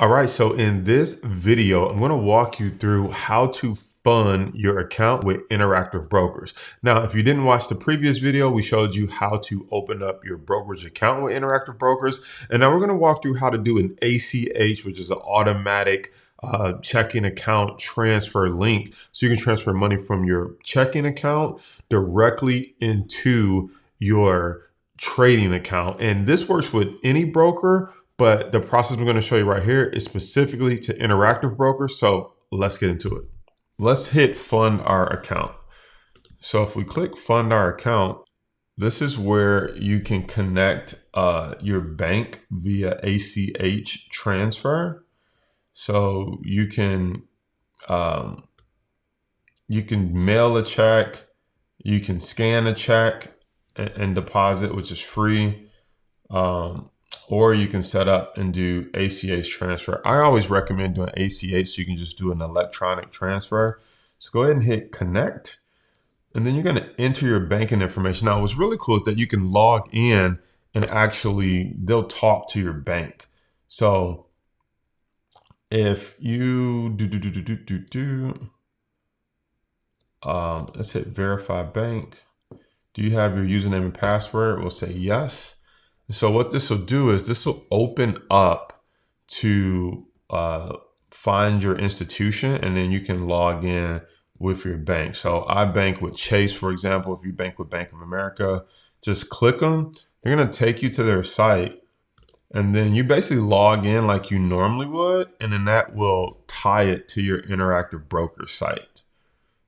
All right, so in this video, I'm going to walk you through how to fund your account with Interactive Brokers. Now, if you didn't watch the previous video, we showed you how to open up your brokerage account with Interactive Brokers. And now we're going to walk through how to do an ACH, which is an automatic checking account transfer link. So you can transfer money from your checking account directly into your trading account. And this works with any broker, but the process I'm going to show you right here is specifically to Interactive Brokers. So let's get into it. Let's hit fund our account. So if we click fund our account, this is where you can connect your bank via ACH transfer. So you can mail a check, you can scan a check and deposit, which is free. Or you can set up and do ACH transfer. I always recommend doing ACH so you can just do an electronic transfer. So go ahead and hit connect. And then you're going to enter your banking information. Now, what's really cool is that you can log in and actually they'll talk to your bank. So if you let's hit verify bank. Do you have your username and password? We'll say yes. So what this will do is this will open up to find your institution, and then you can log in with your bank. So I bank with Chase, for example. If you bank with Bank of America, just click them. They're going to take you to their site, and then you basically log in like you normally would, and then that will tie it to your Interactive Broker site.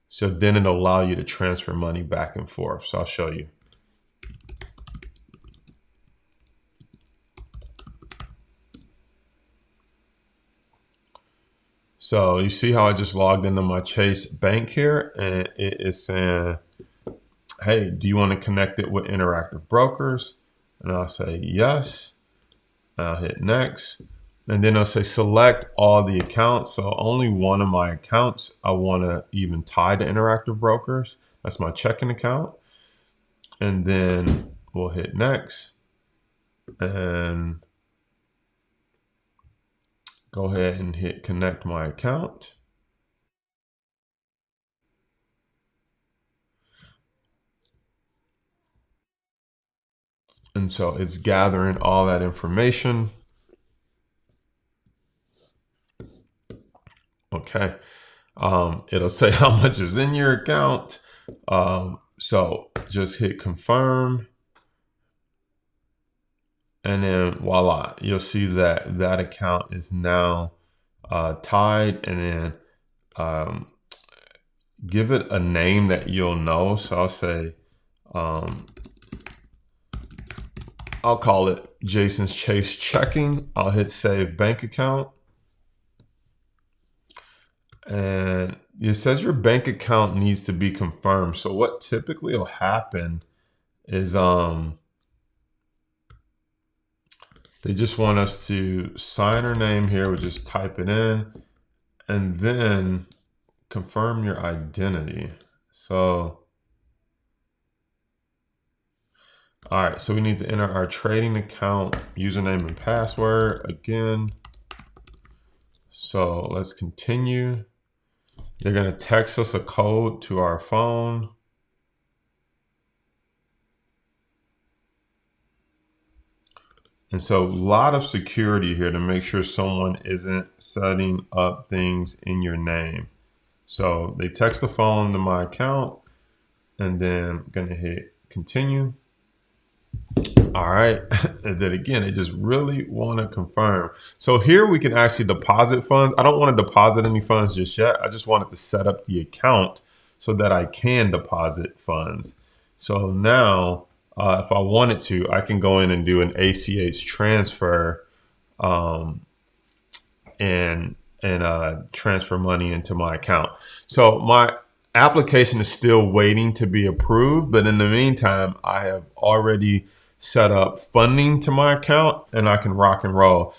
So then it'll allow you to transfer money back and forth. So I'll show you. So you see how I just logged into my Chase bank here, and it is saying, hey, do you want to connect it with Interactive Brokers? And I'll say yes. I'll hit next. And then I'll say select all the accounts. So only one of my accounts I want to even tie to Interactive Brokers. That's my checking account. And then we'll hit next. And go ahead and hit connect my account. And so it's gathering all that information. Okay. It'll say how much is in your account. So just hit confirm. And then voila, you'll see that that account is now tied, and then give it a name that you'll know. So I'll say, I'll call it Jason's Chase Checking. I'll hit save bank account. And it says your bank account needs to be confirmed. So what typically will happen is they just want us to sign our name here. We'll just type it in and then confirm your identity. So, all right, so we need to enter our trading account username and password again. So let's continue. They're going to text us a code to our phone. And so a lot of security here to make sure someone isn't setting up things in your name. So they text the phone to my account, and then I'm going to hit continue. All right. And then again, they just really want to confirm. So here we can actually deposit funds. I don't want to deposit any funds just yet. I just wanted to set up the account so that I can deposit funds. So now, if I wanted to, I can go in and do an ACH transfer and transfer money into my account. So my application is still waiting to be approved, but in the meantime, I have already set up funding to my account and I can rock and roll.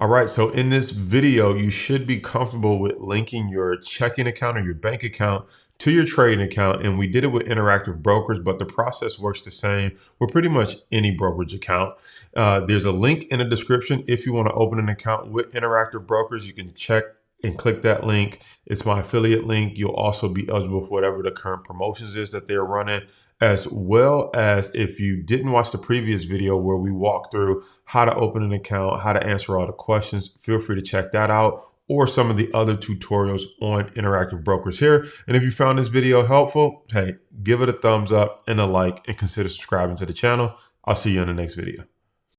All right, so in this video, you should be comfortable with linking your checking account or your bank account to your trading account. And we did it with Interactive Brokers, but the process works the same with pretty much any brokerage account. There's a link in the description. If you want to open an account with Interactive Brokers, you can check and click that link. It's my affiliate link. You'll also be eligible for whatever the current promotions is that they're running, as well as if you didn't watch the previous video where we walked through how to open an account, how to answer all the questions, feel free to check that out, or some of the other tutorials on Interactive Brokers here. And if you found this video helpful, hey, give it a thumbs up and a like, and consider subscribing to the channel. I'll see you in the next video.